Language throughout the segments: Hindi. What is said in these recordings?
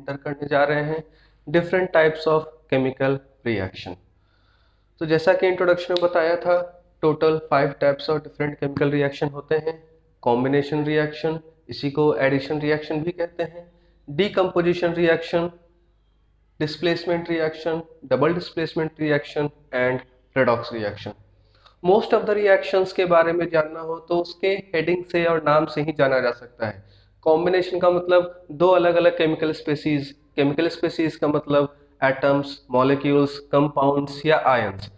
इंटर करने जा रहे हैं different types of chemical reaction. तो जैसा कि इंट्रोडक्शन में बताया था, total 5 types of different chemical reaction होते हैं। कॉम्बिनेशन रिएक्शन, इसी को एडिशन रिएक्शन भी कहते हैं, decomposition reaction, displacement reaction, double displacement reaction and redox reaction. Most of the reactions के बारे में जानना हो तो उसके हेडिंग से और नाम से ही जाना जा सकता है। कॉम्बिनेशन का मतलब दो अलग अलग केमिकल स्पेसीज का मतलब एटम्स, मॉलिक्यूल्स, कंपाउंड्स या आयंस।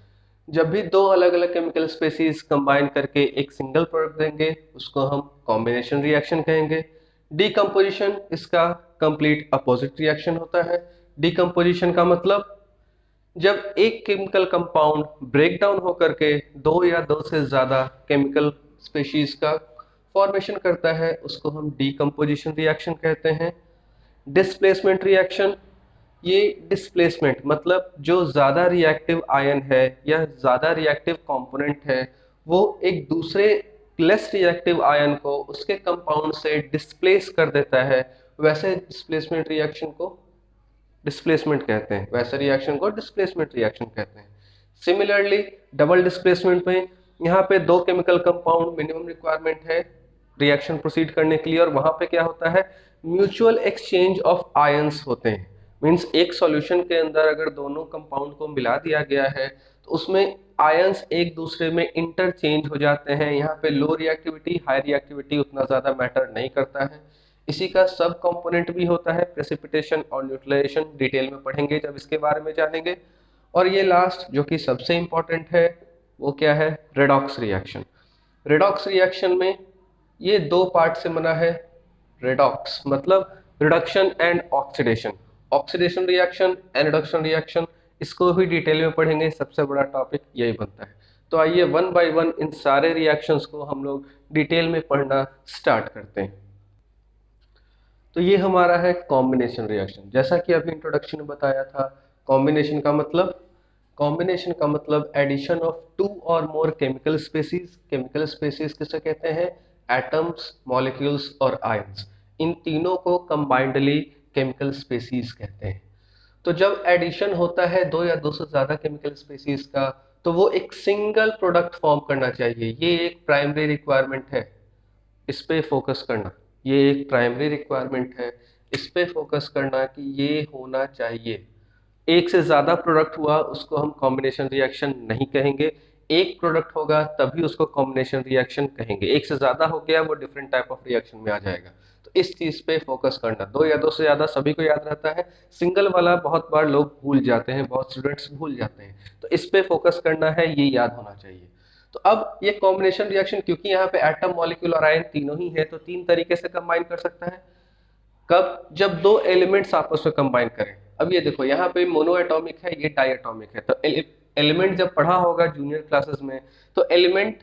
जब भी दो अलग अलग केमिकल स्पेसीज कंबाइन करके एक सिंगल प्रोडक्ट देंगे उसको हम कॉम्बिनेशन रिएक्शन कहेंगे। डीकम्पोजिशन इसका कंप्लीट अपोजिट रिएक्शन होता है। डीकम्पोजिशन का मतलब जब एक केमिकल कंपाउंड ब्रेक डाउन होकर के दो या दो से ज्यादा केमिकल स्पेशीज का फॉर्मेशन करता है उसको हम डीकम्पोजिशन रिएक्शन कहते हैं। डिस्प्लेसमेंट रिएक्शन, ये डिस्प्लेसमेंट मतलब जो ज्यादा रिएक्टिव आयन है या ज्यादा रिएक्टिव कंपोनेंट है वो एक दूसरे लेस रिएक्टिव आयन को उसके कंपाउंड से डिस्प्लेस कर देता है, वैसे डिस्प्लेसमेंट रिएक्शन को डिस्प्लेसमेंट कहते हैं, वैसे रिएक्शन को डिस्प्लेसमेंट रिएक्शन कहते हैं। सिमिलरली डबल डिस्प्लेसमेंट में यहाँ पे दो केमिकल कंपाउंड मिनिमम रिक्वायरमेंट है रिएक्शन प्रोसीड करने के लिए, और वहां पे क्या होता है, म्यूचुअल एक्सचेंज ऑफ आयंस होते हैं। मींस एक सॉल्यूशन के अंदर अगर दोनों कंपाउंड को मिला दिया गया है तो उसमें आयंस एक दूसरे में इंटरचेंज हो जाते हैं। यहाँ पे लो रिएक्टिविटी हाई रिएक्टिविटी उतना ज्यादा मैटर नहीं करता है। इसी का सब कंपोनेंट भी होता है प्रेसिपिटेशन और न्यूट्रलाइजेशन, डिटेल में पढ़ेंगे जब इसके बारे में जानेंगे। और ये लास्ट जो कि सबसे इंपॉर्टेंट है वो क्या है, रेडॉक्स रिएक्शन। रेडॉक्स रिएक्शन में ये दो पार्ट से बना है। रेडॉक्स मतलब reduction and oxidation, oxidation reaction and reduction reaction, इसको भी डिटेल में पढ़ेंगे, सबसे बड़ा टॉपिक यही बनता है। तो आइए वन बाय वन इन सारे रिएक्शंस को हम लोग डिटेल में पढ़ना स्टार्ट करते हैं। तो ये हमारा है कॉम्बिनेशन रिएक्शन। जैसा कि अभी इंट्रोडक्शन में बताया था, कॉम्बिनेशन का मतलब एडिशन ऑफ टू और more chemical species. Chemical species किसे कहते हैं, एटम्स, मॉलिक्यूल्स और आयंस, इन तीनों को कंबाइंडली केमिकल स्पेसीज कहते हैं। तो जब एडिशन होता है दो या दो से ज्यादा केमिकल स्पेसीज का तो वो एक सिंगल प्रोडक्ट फॉर्म करना चाहिए, ये एक प्राइमरी रिक्वायरमेंट है, इस पे फोकस करना, ये एक प्राइमरी रिक्वायरमेंट है, इस पे फोकस करना कि ये होना चाहिए। एक से ज्यादा प्रोडक्ट हुआ उसको हम कॉम्बिनेशन रिएक्शन नहीं कहेंगे, एक प्रोडक्ट होगा तभी उसको कॉम्बिनेशन रिएक्शन कहेंगे। एक से ज्यादा हो गया वो डिफरेंट टाइप ऑफ रिएक्शन में आ जाएगा। तो इस चीज पे फोकस करना, दो या दो से ज्यादा सभी को याद रहता है, सिंगल वाला बहुत बार लोग भूल जाते हैं, बहुत स्टूडेंट्स भूल जाते हैं, तो इस पे फोकस करना है, ये याद होना चाहिए। तो अब ये कॉम्बिनेशन रिएक्शन क्योंकि यहाँ पे एटम, मॉलिक्यूल और आयन तीनों ही है तो तीन तरीके से कंबाइन कर सकता है। कब, जब दो एलिमेंट्स आपस में कंबाइन करें। अब ये देखो यहाँ पे मोनो एटॉमिक है, ये डाई एटॉमिक है, तो एलिमेंट जब पढ़ा होगा जूनियर क्लासेस में तो एलिमेंट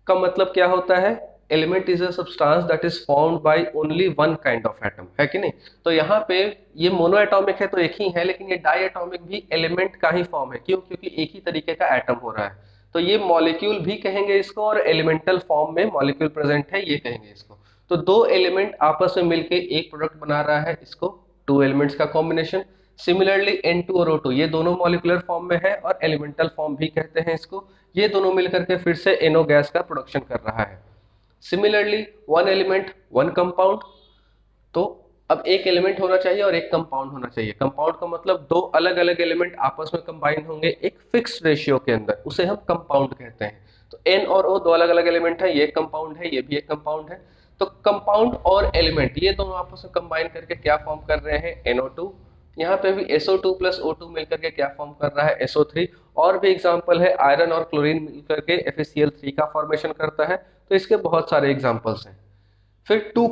का मतलब क्या होता है, element is a substance that is formed by only one kind of atom, है कि नहीं। तो यहाँ पे ये मोनो एटॉमिक है तो एक ही है, लेकिन ये डाई एटॉमिक भी एलिमेंट का ही फॉर्म है, क्यों, क्योंकि एक ही तरीके का एटम हो रहा है। तो ये मॉलिक्यूल भी कहेंगे इसको, और एलिमेंटल फॉर्म में मॉलिक्यूल प्रेजेंट है ये कहेंगे इसको। तो दो एलिमेंट आपस में मिलके एक प्रोडक्ट बना रहा है, इसको टू एलिमेंट्स का कॉम्बिनेशन। सिमिलरली N2 और O2 ये दोनों मॉलिक्यूलर फॉर्म में है और एलिमेंटल फॉर्म भी कहते हैं इसको, ये दोनों मिलकर के फिर से NO गैस का प्रोडक्शन कर रहा है। Similarly one element one compound, तो अब एक एलिमेंट होना चाहिए और एक कंपाउंड होना चाहिए। कंपाउंड का मतलब दो अलग अलग एलिमेंट आपस में कंबाइन होंगे एक फिक्स रेशियो के अंदर, उसे हम कंपाउंड कहते हैं। तो N और O दो अलग अलग एलिमेंट है, ये कंपाउंड है, ये भी एक कंपाउंड है। तो कंपाउंड और एलिमेंट ये दोनों आपस में कंबाइन करके क्या फॉर्म कर रहे हैं, NO2। यहाँ पे भी SO2 प्लस O2 मिलकर के क्या फॉर्म कर रहा है, SO3। और भी एग्जांपल है, आयरन और क्लोरीन मिलकर के FeCl3 का फॉर्मेशन करता है। तो इसके बहुत सारे एग्जांपल्स हैं। फिर टू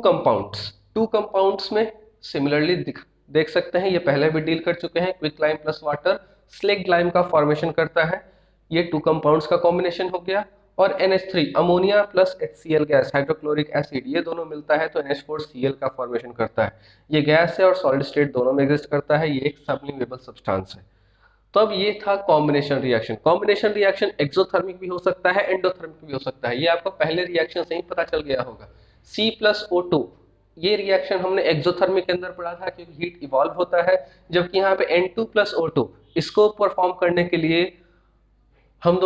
कंपाउंड्स में सिमिलरली देख सकते हैं, ये पहले भी डील कर चुके हैं, quick lime plus water slaked lime का फॉर्मेशन करता है, ये टू कंपाउंड्स का कॉम्बिनेशन हो गया। और NH3 ammonia plus HCl gas hydrochloric acid ये दोनों मिलता है तो NH4Cl का फॉर्मेशन करता है। ये गैस है और सॉलिड स्टेट दोनों में एग्जिस्ट करता है, ये एक सबलिमेबल सब्सटेंस है। तो अब ये था combination reaction. Combination reaction exothermic भी हो सकता है, एंडोथर्मिक भी हो सकता है, ये आपको पहले रिएक्शन से ही पता चल गया होगा। C प्लस O2 ये रिएक्शन हमने एक्सोथर्मिक के अंदर पढ़ा था क्योंकि हीट इवॉल्व होता है, जबकि यहाँ पे N2+O2 इसको परफॉर्म करने के लिए हम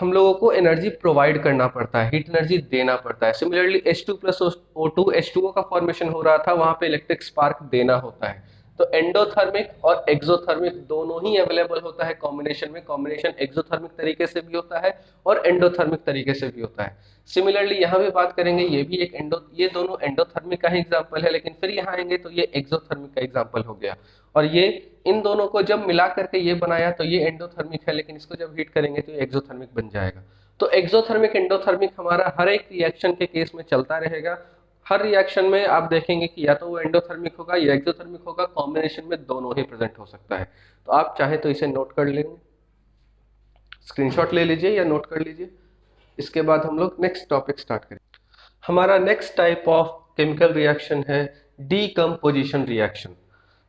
लोगों को एनर्जी प्रोवाइड करना पड़ता है, हीट एनर्जी देना पड़ता है। सिमिलरली H2+O2 H2O का फॉर्मेशन हो रहा था, वहां पे इलेक्ट्रिक स्पार्क देना होता है। तो एंडोथर्मिक और एक्सोथर्मिक दोनों ही अवेलेबल होता है कॉम्बिनेशन में। कॉम्बिनेशन एक्सोथर्मिक तरीके से भी होता है और एंडोथर्मिक तरीके से भी होता है। सिमिलरली यहाँ भी बात करेंगे, ये दोनों एंडोथर्मिक का ही एग्जाम्पल है, लेकिन फिर यहाँ आएंगे तो ये एक्सोथर्मिक का एग्जाम्पल हो गया। और ये इन दोनों को जब मिला करके ये बनाया तो ये एंडोथर्मिक है, लेकिन इसको जब हीट करेंगे तो ये एक्सोथर्मिक बन जाएगा। तो एक्सोथर्मिक एंडोथर्मिक हमारा हर एक रिएक्शन के केस में चलता रहेगा। हर रिएक्शन में आप देखेंगे कि या तो वो एंडोथर्मिक होगा या एक्सोथर्मिक होगा, कॉम्बिनेशन में दोनों ही प्रेजेंट हो सकता है। तो आप चाहे तो इसे नोट कर लेंगे, स्क्रीनशॉट ले लीजिए या नोट कर लीजिए। इसके बाद हम लोग नेक्स्ट टॉपिक स्टार्ट करें। हमारा next type of chemical reaction है डीकम्पोजिशन रिएक्शन।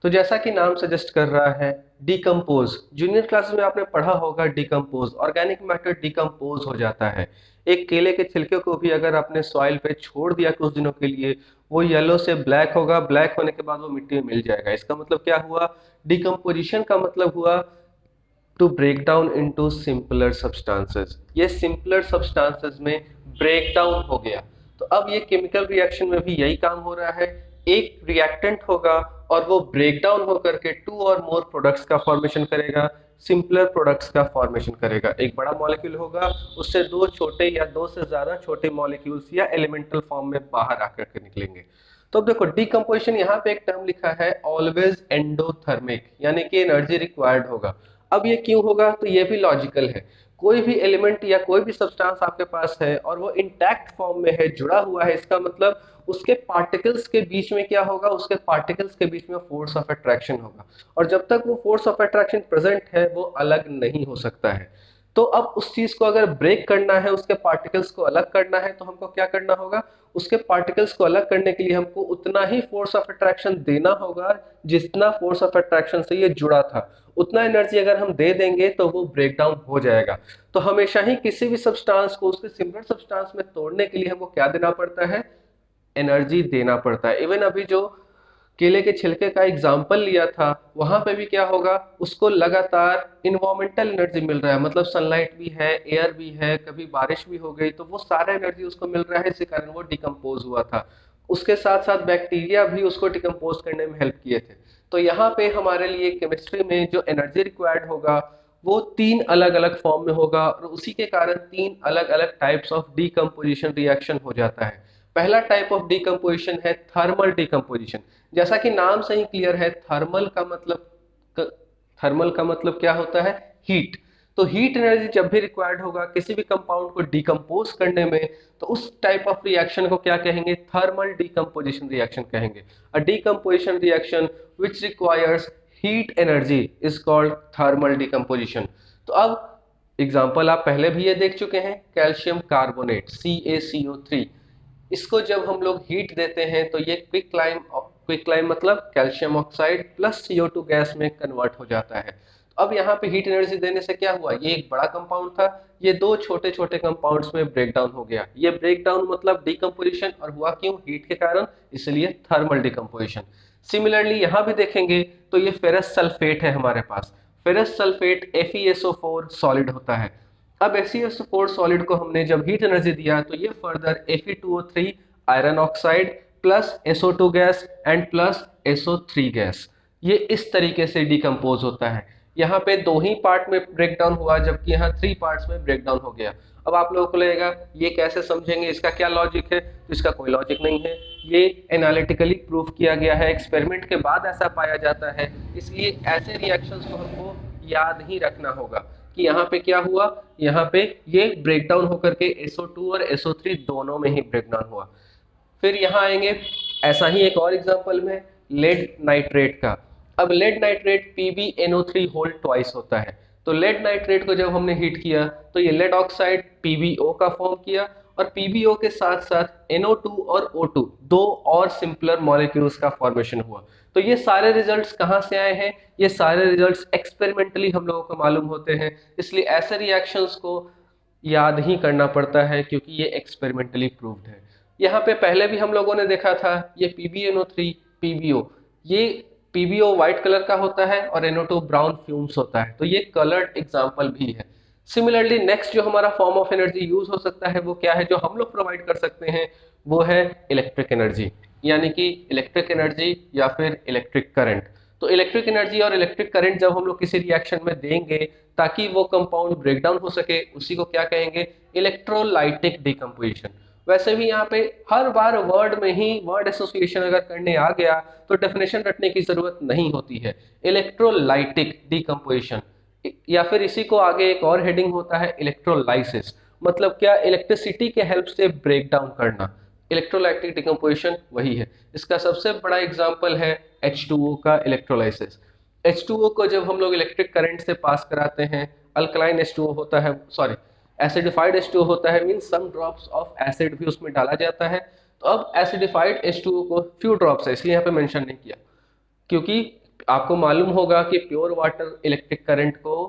तो जैसा कि नाम सजेस्ट कर रहा है, डिकम्पोज, जूनियर क्लासेस में आपने पढ़ा होगा डिकम्पोज, ऑर्गेनिक मैटर डिकम्पोज हो जाता है। एक केले के छिलके को भी अगर आपने सॉइल पे छोड़ दिया कुछ दिनों के लिए, वो येलो से ब्लैक होगा, ब्लैक होने के बाद वो मिट्टी में मिल जाएगा। इसका मतलब क्या हुआ? डिकम्पोजिशन का मतलब हुआ to break down into simpler substances. ये सिंपलर सब्सटेंसेस में ब्रेक डाउन हो गया। तो अब ये केमिकल रिएक्शन में भी यही काम हो रहा है। एक रिएक्टेंट होगा और वो ब्रेक डाउन होकर के टू और मोर प्रोडक्ट्स का फॉर्मेशन करेगा, सिंपलर प्रोडक्ट्स का फॉर्मेशन करेगा। एक बड़ा मॉलिक्यूल होगा, उससे दो छोटे या दो से ज्यादा छोटे मॉलिक्यूल्स या एलिमेंटल फॉर्म में बाहर आकर के निकलेंगे। तो अब देखो डिकम्पोजिशन, यहाँ पे एक टर्म लिखा है ऑलवेज एंडोथर्मिक, यानी कि एनर्जी रिक्वायर्ड होगा। अब ये क्यों होगा? तो ये भी लॉजिकल है। कोई भी एलिमेंट या कोई भी सब्सटेंस आपके पास है और वो इंटैक्ट फॉर्म में है, जुड़ा हुआ है, इसका मतलब उसके पार्टिकल्स के बीच में क्या होगा? उसके पार्टिकल्स के बीच में फोर्स ऑफ अट्रैक्शन होगा, और जब तक वो फोर्स ऑफ अट्रैक्शन प्रेजेंट है वो अलग नहीं हो सकता है। तो अब उस चीज को अगर ब्रेक करना है, उसके पार्टिकल्स को अलग करना है, तो हमको क्या करना होगा? उसके पार्टिकल्स को अलग करने के लिए हमको उतना ही फोर्स ऑफ अट्रैक्शन देना होगा जितना फोर्स ऑफ अट्रैक्शन से ये जुड़ा था। उतना एनर्जी अगर हम दे देंगे तो वो ब्रेक डाउन हो जाएगा। तो हमेशा ही किसी भी सब्सटेंस को उसके सिमिलर सब्सटेंस में तोड़ने के लिए हमको क्या देना पड़ता है? एनर्जी देना पड़ता है। इवन अभी जो केले के छिलके का एग्जाम्पल लिया था, वहां पे भी क्या होगा? उसको लगातार इन्वायरमेंटल एनर्जी मिल रहा है, मतलब सनलाइट भी है, एयर भी है, कभी बारिश भी हो गई, तो वो सारा एनर्जी उसको मिल रहा है, इसी कारण वो डिकम्पोज हुआ था। उसके साथ साथ बैक्टीरिया भी उसको डिकम्पोज करने में हेल्प किए थे। तो यहाँ पे हमारे लिए केमिस्ट्री में जो एनर्जी रिक्वायर्ड होगा वो तीन अलग अलग फॉर्म में होगा, और उसी के कारण तीन अलग अलग टाइप्स ऑफ डिकम्पोजिशन रिएक्शन हो जाता है। पहला टाइप ऑफ डिकम्पोजिशन है थर्मल डिकम्पोजिशन। जैसा कि नाम से ही क्लियर है, थर्मल का मतलब क्या होता है? हीट। तो हीट एनर्जी जब भी रिक्वायर्ड होगा किसी भी कंपाउंड को डिकम्पोज करने में, तो उस टाइप ऑफ रिएक्शन को क्या कहेंगे? थर्मल डिकम्पोजिशन रिएक्शन कहेंगे। A decomposition reaction which requires heat energy is called thermal decomposition. तो अब एग्जाम्पल आप पहले भी ये देख चुके हैं, कैल्शियम कार्बोनेट CaCO3। इसको जब हम लोग हीट देते हैं तो ये क्विक लाइम मतलब calcium oxide plus CO2 gas में कन्वर्ट हो जाता है। तो अब यहाँ पे हीट एनर्जी देने से क्या हुआ? ये एक बड़ा कंपाउंड था, ये दो छोटे छोटे कंपाउंड्स में ब्रेक डाउन हो गया। ये ब्रेक डाउन मतलब डिकम्पोजिशन, और हुआ क्यों? हीट के कारण, इसलिए थर्मल डिकम्पोजिशन। सिमिलरली यहाँ भी देखेंगे तो ये फेरस सल्फेट है हमारे पास। फेरस सल्फेट FeSO4 सॉलिड होता है। अब FeSO4 सॉलिड को हमने जब हीट एनर्जी दिया तो ये further Fe2O3 iron oxide plus SO2 gas and plus SO3 gas, ये इस तरीके से डिकम्पोज होता है। यहाँ पे दो ही पार्ट में ब्रेक डाउन हुआ, जबकि यहाँ 3 पार्ट्स में ब्रेक डाउन हो गया। अब आप लोगों को लगेगा ये कैसे समझेंगे, इसका क्या लॉजिक है? तो इसका कोई लॉजिक नहीं है, ये एनालिटिकली प्रूव किया गया है, एक्सपेरिमेंट के बाद ऐसा पाया जाता है। इसलिए ऐसे रिएक्शंस को हमको याद ही रखना होगा कि यहाँ पे क्या हुआ, यहाँ पे ये ब्रेक डाउन होकर के SO2 और SO3 दोनों में ही ब्रेक डाउन हुआ। फिर यहाँ आएंगे, ऐसा ही एक और एग्जांपल में लेड नाइट्रेट का। अब lead nitrate PbNO3 whole twice होता है। तो लेड नाइट्रेट को जब हमने हीट किया तो ये लेड ऑक्साइड PbO का फॉर्म किया, और PbO के साथ साथ NO2 और O2 दो और सिंपलर मॉलिक्यूल्स का फॉर्मेशन हुआ। तो ये सारे रिजल्ट्स कहाँ से आए हैं? ये सारे रिजल्ट्स एक्सपेरिमेंटली हम लोगों को मालूम होते हैं, इसलिए ऐसे रिएक्शंस को याद ही करना पड़ता है क्योंकि ये एक्सपेरिमेंटली प्रूव्ड है। यहाँ पे पहले भी हम लोगों ने देखा था ये PbNO3 PbO, ये PbO व्हाइट कलर का होता है और NO2 ब्राउन फ्यूम्स होता है, तो ये कलर्ड एग्जाम्पल भी है। सिमिलरली नेक्स्ट जो हमारा फॉर्म ऑफ एनर्जी यूज हो सकता है वो क्या है, जो हम लोग प्रोवाइड कर सकते हैं, वो है इलेक्ट्रिक एनर्जी, यानी कि इलेक्ट्रिक एनर्जी या फिर इलेक्ट्रिक करंट। तो इलेक्ट्रिक एनर्जी और इलेक्ट्रिक करंट जब हम लोग किसी रिएक्शन में देंगे ताकि वो कंपाउंड ब्रेक डाउन हो सके, उसी को क्या कहेंगे, इलेक्ट्रोलाइटिक डिकम्पोजिशन। वैसे भी यहाँ पे हर बार वर्ड में ही वर्ड एसोसिएशन अगर करने आ गया तो डेफिनेशन रटने की जरूरत नहीं होती है। इलेक्ट्रोलाइटिक डिकम्पोजिशन, या फिर इसी को आगे एक और हेडिंग होता है इलेक्ट्रोलाइसिस, मतलब क्या, इलेक्ट्रिसिटी के हेल्प से ब्रेक डाउन करना। इलेक्ट्रोलाइटिक डिकम्पोजिशन वही है। इसका सबसे बड़ा एग्जांपल है H2O का इलेक्ट्रोलाइसिस। H2O को जब हम लोग इलेक्ट्रिक करंट से पास कराते हैं, अल्कलाइन H2O होता है, सॉरी एसिडिफाइड H2O होता है, means some drops of acid भी उसमें डाला जाता है। तो अब एसिडिफाइड H2O को फ्यू ड्रॉप्स है, इसलिए यहाँ पे मेंशन नहीं किया, क्योंकि आपको मालूम होगा कि प्योर वाटर इलेक्ट्रिक करंट को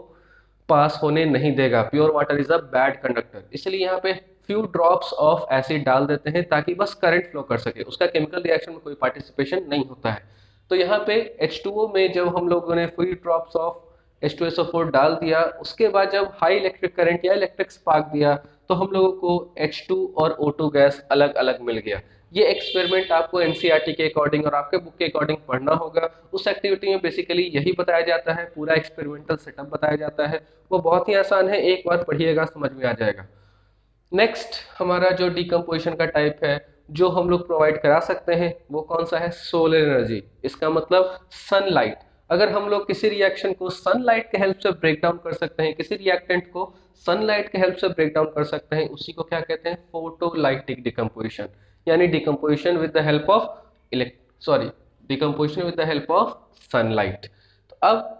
पास होने नहीं देगा, pure water is a bad conductor, इसलिए यहाँ पे फ्यू ड्रॉप्स ऑफ एसिड डाल देते हैं ताकि बस करंट फ्लो कर सके, उसका केमिकल रिएक्शन में कोई पार्टिसिपेशन नहीं होता है। तो यहाँ पे H2O में जब हम लोगों ने फ्यू ड्रॉप्स ऑफ H2SO4 डाल दिया, उसके बाद जब हाई इलेक्ट्रिक करंट या इलेक्ट्रिक स्पार्क दिया तो हम लोगों को H2 और O2 गैस अलग अलग मिल गया। ये एक्सपेरिमेंट आपको एनसीईआरटी के अकॉर्डिंग और आपके बुक के अकॉर्डिंग पढ़ना होगा। उस एक्टिविटी में बेसिकली यही बताया जाता है, पूरा एक्सपेरिमेंटल सेटअप बताया जाता है, वो बहुत ही आसान है, एक बार पढ़िएगा समझ में आ जाएगा। नेक्स्ट हमारा जो डिकम्पोजिशन का टाइप है जो हम लोग प्रोवाइड करा सकते हैं वो कौन सा है, सोलर एनर्जी। इसका मतलब सनलाइट। अगर हम लोग किसी रिएक्शन को सनलाइट के हेल्प से ब्रेक डाउन कर सकते हैं, किसी रिएक्टेंट को सनलाइट के हेल्प से ब्रेक डाउन कर सकते हैं, उसी को क्या कहते हैं, फोटोलाइटिक डिकम्पोजिशन, यानी decomposition with the help of decomposition with the help of sunlight. तो अब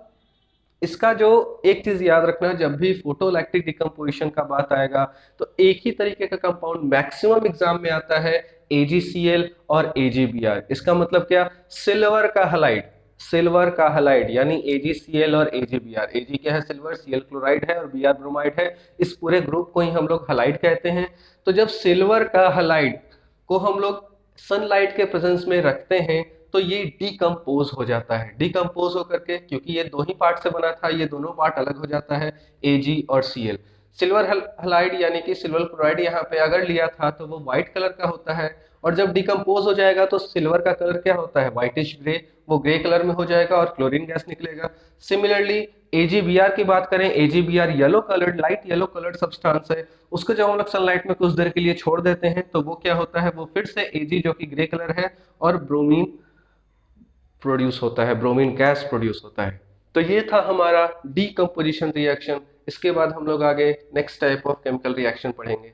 इसका जो एक चीज याद रखना, जब भी फोटोइलेक्ट्रिक डिकम्पोजिशन का बात आएगा तो एक ही तरीके का कंपाउंड मैक्सिमम एग्जाम में आता है, AgCl और AgBr। इसका मतलब क्या, सिल्वर का हलाइड, सिल्वर का हलाइड यानी AgCl और AgBr। Ag क्या है, सिल्वर, Cl क्लोराइड है और Br ब्रोमाइड है, इस पूरे ग्रुप को ही हम लोग हलाइड कहते हैं। तो जब सिल्वर का हलाइड को हम लोग सनलाइट के प्रेजेंस में रखते हैं तो ये डिकम्पोज हो जाता है, डिकम्पोज होकर के, क्योंकि ये दो ही पार्ट से बना था, ये दोनों पार्ट अलग हो जाता है, Ag और Cl। सिल्वर हलाइड यानी कि सिल्वर क्लोराइड यहाँ पे अगर लिया था तो वो व्हाइट कलर का होता है, और जब डिकम्पोज हो जाएगा तो सिल्वर का कलर क्या होता है, व्हाइटिश ग्रे, वो ग्रे कलर में हो जाएगा और क्लोरीन गैस निकलेगा। सिमिलरली AgBr की बात करें, AgBr yellow coloured, light yellow coloured substance है, उसको जब हम लोग सनलाइट में कुछ देर के लिए छोड़ देते हैं तो वो क्या होता है, वो फिर से Ag जो कि ग्रे कलर है और ब्रोमीन प्रोड्यूस होता है, ब्रोमीन गैस प्रोड्यूस होता है। तो ये था हमारा डीकम्पोजिशन रिएक्शन। इसके बाद हम लोग आगे next type of chemical reaction पढ़ेंगे।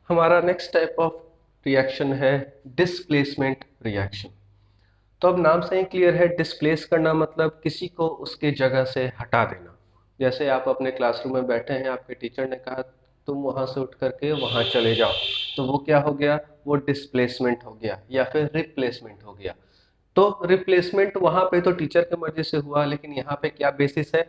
हमारा नेक्स्ट टाइप ऑफ रिएक्शन है डिस्प्लेसमेंट रिएक्शन। तो अब नाम से ही क्लियर है, डिस्प्लेस करना मतलब किसी को उसके जगह से हटा देना। जैसे आप अपने क्लासरूम में बैठे हैं, आपके टीचर ने कहा तुम वहां से उठ करके वहां चले जाओ, तो वो क्या हो गया, वो डिस्प्लेसमेंट हो गया या फिर रिप्लेसमेंट हो गया। तो रिप्लेसमेंट वहां पे तो टीचर की मर्जी से हुआ, लेकिन यहाँ पे क्या बेसिस है,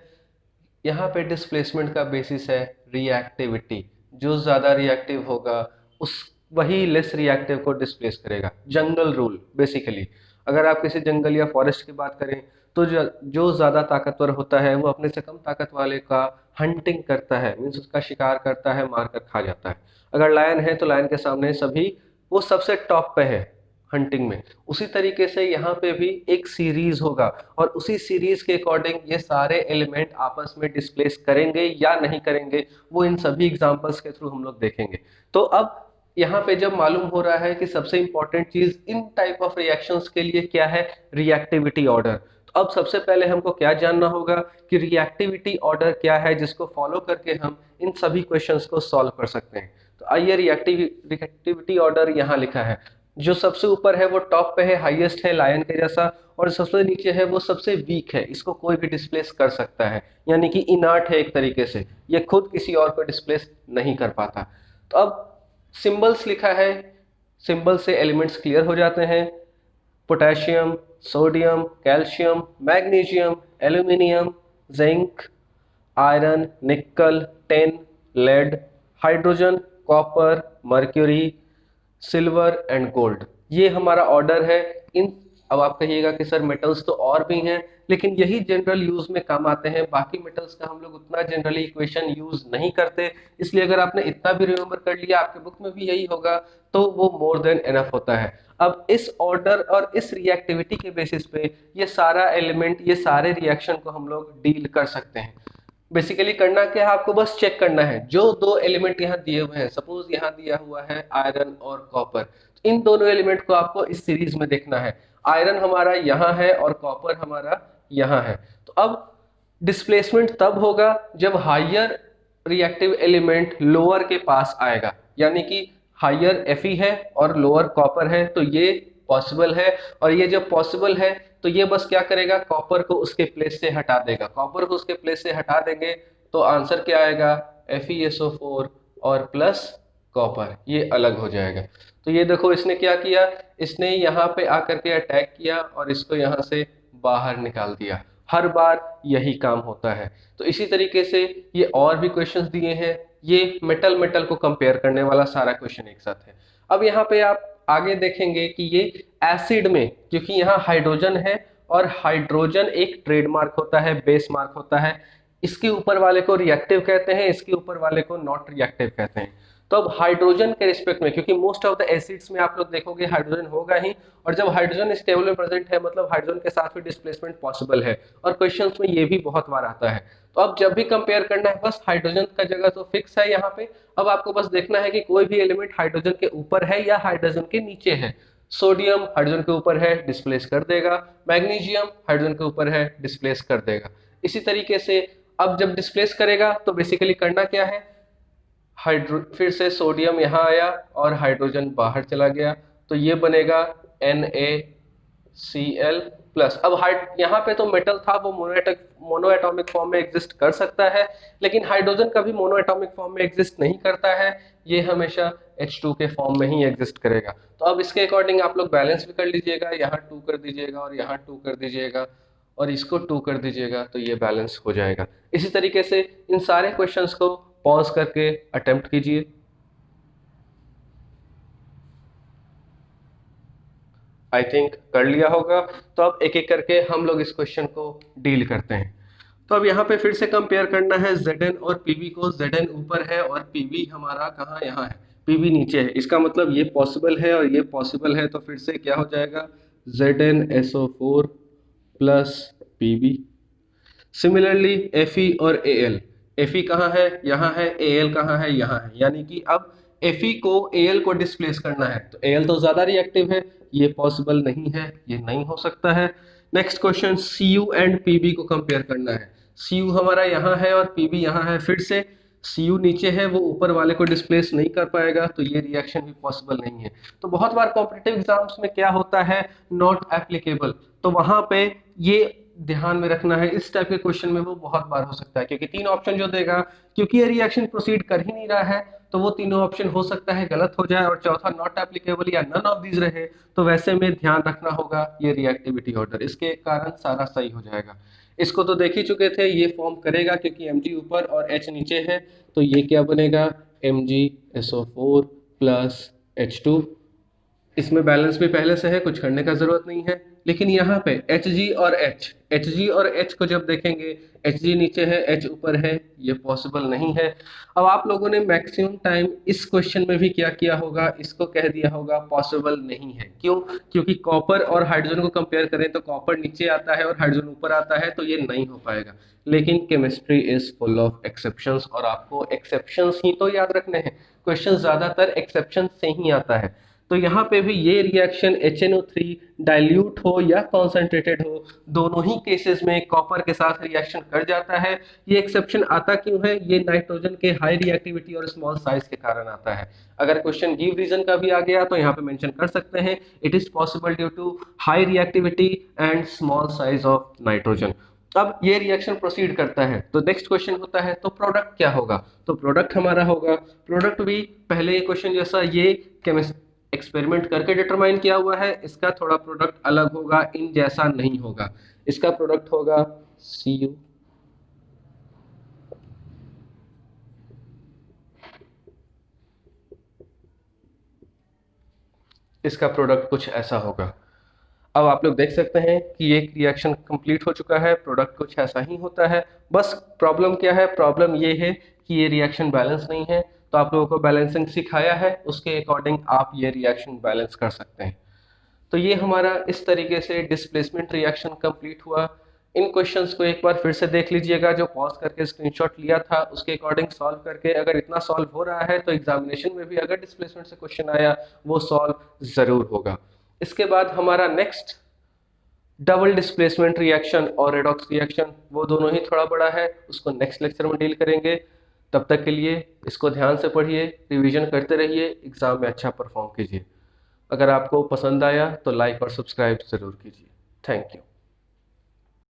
यहाँ पे डिस्प्लेसमेंट का बेसिस है रिएक्टिविटी। जो ज्यादा रिएक्टिव होगा उस वही लेस रिएक्टिव को डिस्प्लेस करेगा। जंगल रूल बेसिकली, अगर आप किसी जंगल या फॉरेस्ट की बात करें तो जो ज्यादा ताकतवर होता है वो अपने से कम ताकत वाले का हंटिंग करता है, मीन्स उसका शिकार करता है, मार कर खा जाता है। अगर लायन है तो लायन के सामने सभी, वो सबसे टॉप पे है हंटिंग में। उसी तरीके से यहाँ पे भी एक सीरीज होगा और उसी सीरीज के अकॉर्डिंग ये सारे एलिमेंट आपस में डिस्प्लेस करेंगे या नहीं करेंगे, वो इन सभी एग्जांपल्स के थ्रू हम लोग देखेंगे। तो अब यहाँ पे जब मालूम हो रहा है कि सबसे इंपॉर्टेंट चीज इन टाइप ऑफ रिएक्शंस के लिए क्या है, रिएक्टिविटी ऑर्डर। तो अब सबसे पहले हमको क्या जानना होगा कि रिएक्टिविटी ऑर्डर क्या है, जिसको फॉलो करके हम इन सभी क्वेश्चंस को सॉल्व कर सकते हैं। तो आइए, रिएक्टिविटी ऑर्डर यहाँ लिखा है। जो सबसे ऊपर है वो टॉप पे है, हाईएस्ट है लायन के जैसा, और सबसे नीचे है वो सबसे वीक है, इसको कोई भी डिस्प्लेस कर सकता है, यानी कि इनर्ट है एक तरीके से, ये खुद किसी और को डिस्प्लेस नहीं कर पाता। तो अब सिंबल्स लिखा है, सिंबल से एलिमेंट्स क्लियर हो जाते हैं। Potassium, sodium, calcium, magnesium, aluminium, zinc, iron, nickel, tin, lead, hydrogen, copper, mercury, silver and gold, ये हमारा ऑर्डर है। इन अब आप कहिएगा कि सर मेटल्स तो और भी हैं, लेकिन यही जनरल यूज में काम आते हैं, बाकी मेटल्स का हम लोग उतना जनरली इक्वेशन यूज नहीं करते। इसलिए अगर आपने इतना भी रिमेंबर कर लिया, आपके बुक में भी यही होगा, तो वो मोर देन एनफ होता है। अब इस ऑर्डर और इस रिएक्टिविटी के बेसिस पे ये सारा एलिमेंट, ये सारे रिएक्शन को हम लोग डील कर सकते हैं। बेसिकली करना क्या है, आपको बस चेक करना है जो दो एलिमेंट यहाँ दिए हुए हैं, सपोज यहाँ दिया हुआ है आयरन और कॉपर, तो इन दोनों एलिमेंट को आपको इस सीरीज में देखना है। आयरन हमारा यहाँ है और कॉपर हमारा यहाँ है। तो अब डिस्प्लेसमेंट तब होगा जब हायर रिएक्टिव एलिमेंट लोअर के पास आएगा, यानी कि हायर Fe है और लोअर कॉपर है, तो ये पॉसिबल है। और ये जब पॉसिबल है तो ये बस क्या करेगा, कॉपर को उसके प्लेस से हटा देगा। कॉपर को उसके प्लेस से हटा देंगे तो आंसर क्या आएगा, FeSO4 और प्लस कॉपर, ये अलग हो जाएगा। तो ये देखो इसने क्या किया, इसने यहाँ पे आकर के अटैक किया और इसको यहाँ से बाहर निकाल दिया। हर बार यही काम होता है। तो इसी तरीके से ये और भी क्वेश्चंस दिए हैं, ये मेटल मेटल को कंपेयर करने वाला सारा क्वेश्चन एक साथ है। अब यहाँ पे आप आगे देखेंगे कि ये एसिड में, क्योंकि यहाँ हाइड्रोजन है और हाइड्रोजन एक ट्रेडमार्क होता है, बेस मार्क होता है, इसके ऊपर वाले को रिएक्टिव कहते हैं, इसके ऊपर वाले को नॉट रिएक्टिव कहते हैं। तो अब हाइड्रोजन के रिस्पेक्ट में, क्योंकि मोस्ट ऑफ द एसिड्स में आप लोग देखोगे हाइड्रोजन होगा ही, और जब हाइड्रोजन इस टेबल में प्रेजेंट है मतलब हाइड्रोजन के साथ भी डिस्प्लेसमेंट पॉसिबल है, और क्वेश्चंस में ये भी बहुत बार आता है। तो अब जब भी कंपेयर करना है, बस हाइड्रोजन का जगह तो फिक्स है यहाँ पे, अब आपको बस देखना है कि कोई भी एलिमेंट हाइड्रोजन के ऊपर है या हाइड्रोजन के नीचे है। सोडियम हाइड्रोजन के ऊपर है, डिस्प्लेस कर देगा। मैग्नीशियम हाइड्रोजन के ऊपर है, डिस्प्लेस कर देगा। इसी तरीके से अब जब डिस्प्लेस करेगा तो बेसिकली करना क्या है, हाइड्रो फिर से सोडियम यहाँ आया और हाइड्रोजन बाहर चला गया, तो ये बनेगा NaCl प्लस। अब हाइड यहाँ पे तो मेटल था, वो मोनो एटॉमिक फॉर्म में एग्जिस्ट कर सकता है, लेकिन हाइड्रोजन कभी मोनो एटॉमिक फॉर्म में एग्जिस्ट नहीं करता है, ये हमेशा H2 के फॉर्म में ही एग्जिस्ट करेगा। तो अब इसके अकॉर्डिंग आप लोग बैलेंस भी कर लीजिएगा, यहाँ 2 कर दीजिएगा और यहाँ 2 कर दीजिएगा और इसको 2 कर दीजिएगा, तो ये बैलेंस हो जाएगा। इसी तरीके से इन सारे क्वेश्चंस को पॉज करके अटेम्प्ट कीजिए। आई थिंक कर लिया होगा। तो अब एक एक करके हम लोग इस क्वेश्चन को डील करते हैं। तो अब यहाँ पे फिर से कंपेयर करना है Zn और Pv को। Zn ऊपर है और Pv हमारा कहाँ, यहाँ है, Pv नीचे है। इसका मतलब ये पॉसिबल है और ये पॉसिबल है, तो फिर से क्या हो जाएगा, ZnSO4 plus Pv। Similarly Fe और Al, Fe कहाँ है, यहाँ है, Al कहाँ है, यहाँ है, यानी कि अब Fe को Al को डिस्प्लेस करना है, तो Al तो ज्यादा रिएक्टिव है, ये पॉसिबल नहीं है, ये नहीं हो सकता है। Next question, Cu and Pb को कंपेयर करना है। Cu हमारा यहाँ है और Pb यहाँ है, फिर से Cu नीचे है, वो ऊपर वाले को डिस्प्लेस नहीं कर पाएगा, तो ये रिएक्शन भी पॉसिबल नहीं है। तो बहुत बार कॉम्पिटिटिव एग्जाम्स में क्या होता है, नॉट एप्लीकेबल, तो वहां पे ये ध्यान में रखना है। इस टाइप के क्वेश्चन में वो बहुत बार हो सकता है, क्योंकि तीन ऑप्शन जो देगा, क्योंकि ये रिएक्शन प्रोसीड कर ही नहीं रहा है, तो वो तीनों ऑप्शन हो सकता है गलत हो जाए और चौथा नॉट एप्लीकेबल या नन ऑफ दीज रहे, तो वैसे में ध्यान रखना होगा ये रिएक्टिविटी ऑर्डर, इसके कारण सारा सही हो जाएगा। इसको तो देख ही चुके थे, ये फॉर्म करेगा क्योंकि Mg ऊपर और H नीचे है, तो ये क्या बनेगा, MgSO4 प्लस H2। इसमें बैलेंस भी पहले से है, कुछ करने का जरूरत नहीं है। लेकिन यहाँ पे Hg और H को जब देखेंगे, Hg नीचे है, H ऊपर है, ये पॉसिबल नहीं है। अब आप लोगों ने मैक्सिमम टाइम इस क्वेश्चन में भी क्या किया होगा, इसको कह दिया होगा पॉसिबल नहीं है। क्यों, क्योंकि कॉपर और हाइड्रोजन को कंपेयर करें तो कॉपर नीचे आता है और हाइड्रोजन ऊपर आता है, तो ये नहीं हो पाएगा। लेकिन chemistry is full of exceptions, और आपको एक्सेप्शंस ही तो याद रखने हैं, क्वेश्चन ज्यादातर एक्सेप्शन से ही आता है। तो यहाँ पे भी ये रिएक्शन HNO3 डाइल्यूट हो या कॉन्सेंट्रेटेड हो, दोनों ही केसेस में कॉपर के साथ रिएक्शन कर जाता है। ये एक्सेप्शन आता क्यों है, ये नाइट्रोजन के हाई रिएक्टिविटी और स्मॉल साइज के कारण आता है। अगर क्वेश्चन गिव रीजन का भी आ गया तो यहाँ पे मेंशन कर सकते हैं, it is possible due to high reactivity and small size of nitrogen. अब ये रिएक्शन प्रोसीड करता है, तो नेक्स्ट क्वेश्चन होता है, तो प्रोडक्ट क्या होगा। तो प्रोडक्ट हमारा होगा, प्रोडक्ट भी पहले क्वेश्चन जैसा ये केमिस्ट एक्सपेरिमेंट करके डिटरमाइन किया हुआ है, इसका थोड़ा प्रोडक्ट अलग होगा, इन जैसा नहीं होगा। इसका प्रोडक्ट होगा Cu इसका प्रोडक्ट कुछ ऐसा होगा। अब आप लोग देख सकते हैं कि एक रिएक्शन कंप्लीट हो चुका है, प्रोडक्ट कुछ ऐसा ही होता है। बस प्रॉब्लम क्या है, प्रॉब्लम ये है कि ये रिएक्शन बैलेंस नहीं है। तो आप लोगों को बैलेंसिंग सिखाया है, उसके अकॉर्डिंग आप ये रिएक्शन बैलेंस कर सकते हैं। तो ये हमारा इस तरीके से डिस्प्लेसमेंट रिएक्शन कंप्लीट हुआ। इन क्वेश्चंस को एक बार फिर से देख लीजिएगा, जो पॉज करके स्क्रीनशॉट लिया था उसके अकॉर्डिंग सॉल्व करके, अगर इतना सॉल्व हो रहा है तो एग्जामिनेशन में भी अगर डिस्प्लेसमेंट से क्वेश्चन आया वो सॉल्व जरूर होगा। इसके बाद हमारा नेक्स्ट डबल डिस्प्लेसमेंट रिएक्शन और रेडॉक्स रिएक्शन, वो दोनों ही थोड़ा बड़ा है, उसको नेक्स्ट लेक्चर में डील करेंगे। तब तक के लिए इसको ध्यान से पढ़िए, रिवीजन करते रहिए, एग्जाम में अच्छा परफॉर्म कीजिए। अगर आपको पसंद आया तो लाइक और सब्सक्राइब जरूर कीजिए। Thank you.